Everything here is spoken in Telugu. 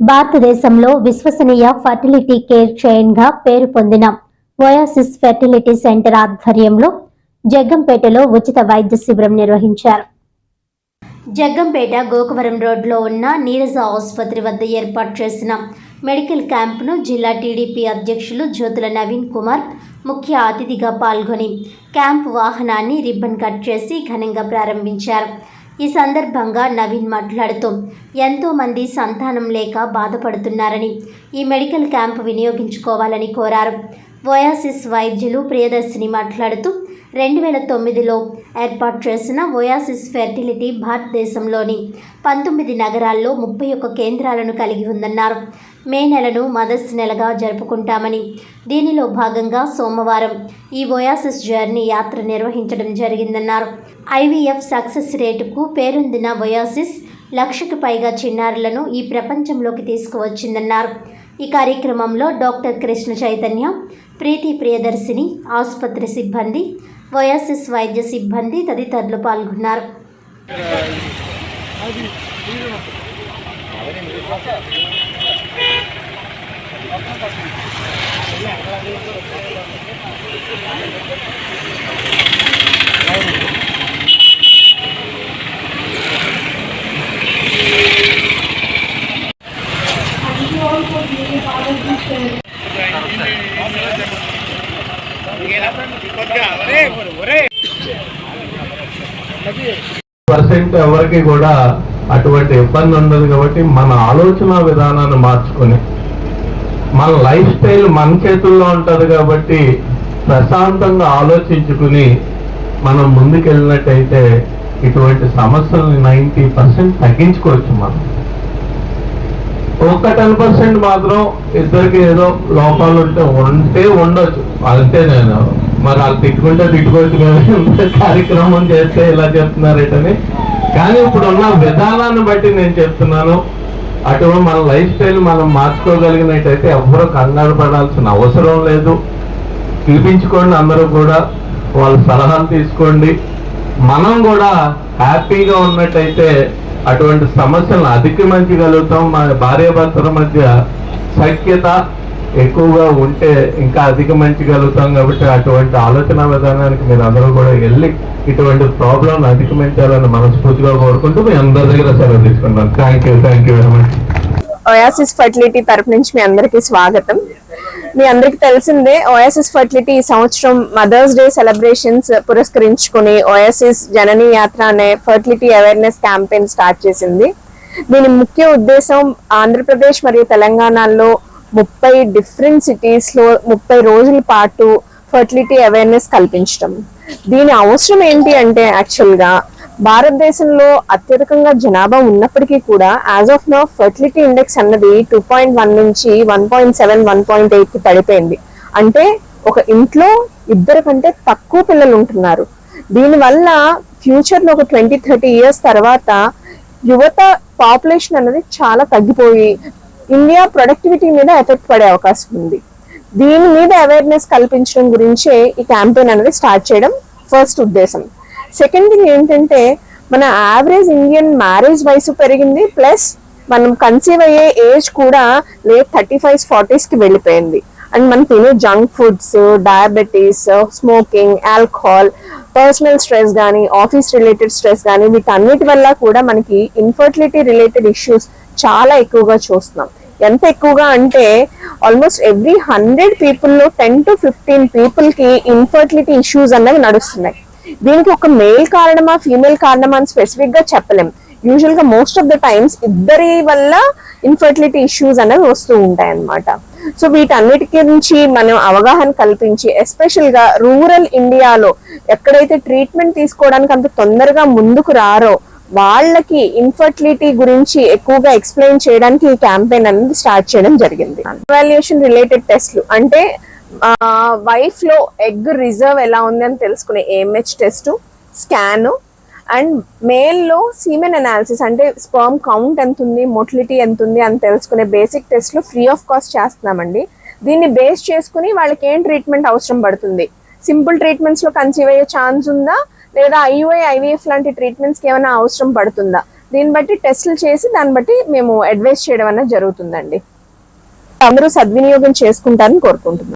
భారతదేశంలో విశ్వసనీయ ఫర్టిలిటీ కేర్ చైన్గా పేరు పొందిన ఓయాసిస్ ఫెర్టిలిటీ సెంటర్ ఆధ్వర్యంలో జగ్గంపేటలో ఉచిత వైద్య శిబిరం నిర్వహించారు. జగ్గంపేట గోకవరం రోడ్లో ఉన్న నీరజ ఆసుపత్రి వద్ద ఏర్పాటు చేసిన మెడికల్ క్యాంపును జిల్లా టీడీపీ అధ్యక్షులు జ్యోతుల నవీన్ కుమార్ ముఖ్య అతిథిగా పాల్గొని క్యాంపు వాహనాన్ని రిబ్బన్ కట్ చేసి ఘనంగా ప్రారంభించారు. ఈ సందర్భంగా నవీన్ మాట్లాడుతూ ఎంతోమంది సంతానం లేక బాధపడుతున్నారని ఈ మెడికల్ క్యాంపు వినియోగించుకోవాలని కోరారు. ఓయాసిస్ వైద్యులు ప్రియదర్శిని మాట్లాడుతూ 2009లో ఏర్పాటు చేసిన ఓయాసిస్ ఫెర్టిలిటీ భారతదేశంలోని 19 నగరాల్లో 31 కేంద్రాలను కలిగి ఉందన్నారు. మే నెలను మదర్స్ నెలగా జరుపుకుంటామని, దీనిలో భాగంగా సోమవారం ఈ ఓయాసిస్ జర్నీ యాత్ర నిర్వహించడం జరిగిందన్నారు. ఐవీఎఫ్ సక్సెస్ రేటుకు పేరొందిన ఓయాసిస్ 1,00,000కి పైగా చిన్నారులను ఈ ప్రపంచంలోకి తీసుకువచ్చిందన్నారు. ఈ కార్యక్రమంలో డాక్టర్ కృష్ణ చైతన్య, ప్రీతి ప్రియదర్శిని, ఆసుపత్రి సిబ్బంది, ఓయాసిస్ వైద్య సిబ్బంది తదితరులు పాల్గొన్నారు. పర్సెంట్ ఎవరికి కూడా అటువంటి ఇబ్బంది ఉండదు. కాబట్టి మన ఆలోచన విధానాన్ని మార్చుకొని మన లైఫ్ స్టైల్ మన చేతుల్లో ఉంటుంది. కాబట్టి ప్రశాంతంగా ఆలోచించుకుని మనం ముందుకెళ్ళినట్టయితే ఇటువంటి సమస్యల్ని 90% తగ్గించుకోవచ్చు. మనం ఒక 10% మాత్రం ఇద్దరికి ఏదో లోపాలు ఉంటే ఉండొచ్చు. అంతే. నేను మరి వాళ్ళు తిట్టుకుంటే తిట్టుకోవచ్చు, కార్యక్రమం చేస్తే ఇలా చెప్తున్నారేటని. కానీ ఇప్పుడు ఉన్న విధానాన్ని బట్టి నేను చెప్తున్నాను, అటువంటి మన లైఫ్ స్టైల్ మనం మార్చుకోగలిగినట్టయితే ఎవరూ కంగారు పడాల్సిన అవసరం లేదు. చూపించుకోండి, అందరూ కూడా వాళ్ళ సలహాలు తీసుకోండి. మనం కూడా హ్యాపీగా ఉన్నట్టయితే అటువంటి సమస్యలను అధిగమించగలుగుతాం. మన భార్యాభర్తల మధ్య సఖ్యత ఎక్కువగా ఉంటే ఇంకా అధిగమించగలుగుతాం. కాబట్టి అటువంటి ఆలోచన విధానానికి మీరు అందరూ కూడా వెళ్ళి ఇటువంటి ప్రాబ్లం అధిగమించాలని మనస్ఫూర్తిగా కోరుకుంటూ మీ అందరి దగ్గర సెలవు తీసుకుంటాను. Thank you very much. Oasis fertility తరపు నుంచి మీ అందరికీ స్వాగతం. మీ అందరికి తెలిసిందే, ఓయాసిస్ ఫర్టిలిటీ ఈ సంవత్సరం మదర్స్ డే సెలబ్రేషన్స్ పురస్కరించుకుని ఓయాసిస్ జననీ యాత్ర అనే ఫర్టిలిటీ అవేర్నెస్ క్యాంపెయిన్ స్టార్ట్ చేసింది. దీని ముఖ్య ఉద్దేశం ఆంధ్రప్రదేశ్ మరియు తెలంగాణలో 30 డిఫరెంట్ సిటీస్ లో 30 రోజుల పాటు ఫర్టిలిటీ అవేర్నెస్ కల్పించడం. దీని అవసరం ఏంటి అంటే, యాక్చువల్ గా భారతదేశంలో అత్యధికంగా జనాభా ఉన్నప్పటికీ కూడా as of now fertility index అన్నది 2.1 నుంచి 1.7, 1.8 కి పడిపోయింది. అంటే ఒక ఇంట్లో 2 కంటే తక్కువ పిల్లలు ఉంటున్నారు. దీనివల్ల ఫ్యూచర్ లో ఒక 20-30 ఇయర్స్ తర్వాత యువత పాపులేషన్ అనేది చాలా తగ్గిపోయి ఇండియా ప్రొడక్టివిటీ మీద ఎఫెక్ట్ పడే అవకాశం ఉంది. దీని మీద అవేర్నెస్ కల్పించడం గురించే ఈ క్యాంపెయిన్ అనేది స్టార్ట్ చేయడం ఫస్ట్ ఉద్దేశం. సెకండ్ థింగ్ ఏంటంటే, మన యావరేజ్ ఇండియన్ మ్యారేజ్ వయసు పెరిగింది, ప్లస్ మనం కన్సీవ్ అయ్యే ఏజ్ కూడా లేట్ 35s, 40s కి వెళ్ళిపోయింది. అండ్ మనం తినే junk foods, diabetes, smoking, alcohol, personal stress కానీ, ఆఫీస్ రిలేటెడ్ స్ట్రెస్ కానీ, వీటన్నిటి వల్ల కూడా మనకి ఇన్ఫర్టిలిటీ రిలేటెడ్ ఇష్యూస్ చాలా ఎక్కువగా చూస్తున్నాం. ఎంత ఎక్కువగా అంటే ఆల్మోస్ట్ ఎవ్రీ 100 పీపుల్లో 10 to 15 పీపుల్ కి ఇన్ఫర్టిలిటీ ఇష్యూస్ అన్నవి నడుస్తున్నాయి. దీనికి ఒక మేల్ కారణమా ఫీమేల్ కారణమా అని స్పెసిఫిక్ గా చెప్పలేం. యూజువల్ గా మోస్ట్ ఆఫ్ ద టైమ్స్ ఇద్దరి వల్ల ఇన్ఫర్టిలిటీ ఇష్యూస్ అనేవి వస్తూ ఉంటాయి అన్నమాట. సో వీటన్నిటి గురించి మనం అవగాహన కల్పించి, ఎస్పెషల్ గా రూరల్ ఇండియాలో ఎక్కడైతే ట్రీట్మెంట్ తీసుకోవడానికి అంత తొందరగా ముందుకు రారో వాళ్ళకి ఇన్ఫర్టిలిటీ గురించి ఎక్కువగా ఎక్స్ప్లెయిన్ చేయడానికి ఈ క్యాంపెయిన్ అనేది స్టార్ట్ చేయడం జరిగింది. ఎవాల్యుయేషన్ రిలేటెడ్ టెస్ట్లు అంటే వైఫ్ లో ఎగ్ రిజర్వ్ ఎలా ఉంది అని తెలుసుకునే AMH test, scan, and male లో సీమెన్ అనాలిసిస్ అంటే స్పర్మ్ కౌంట్ ఎంత ఉంది, మోటిలిటీ ఎంత ఉంది అని తెలుసుకునే బేసిక్ టెస్ట్లు ఫ్రీ ఆఫ్ కాస్ట్ చేస్తున్నామండి. దీన్ని బేస్ చేసుకుని వాళ్ళకి ఏం ట్రీట్మెంట్ అవసరం పడుతుంది, సింపుల్ ట్రీట్మెంట్స్ లో కన్సీవ్ అయ్యే ఛాన్స్ ఉందా, లేదా IUI, IVF లాంటి ట్రీట్మెంట్స్కి ఏమైనా అవసరం పడుతుందా, దీన్ని బట్టి టెస్టులు చేసి దాన్ని బట్టి మేము అడ్వైస్ చేయడం అనేది జరుగుతుందండి. అందరూ సద్వినియోగం చేసుకుంటారని కోరుకుంటున్నాం.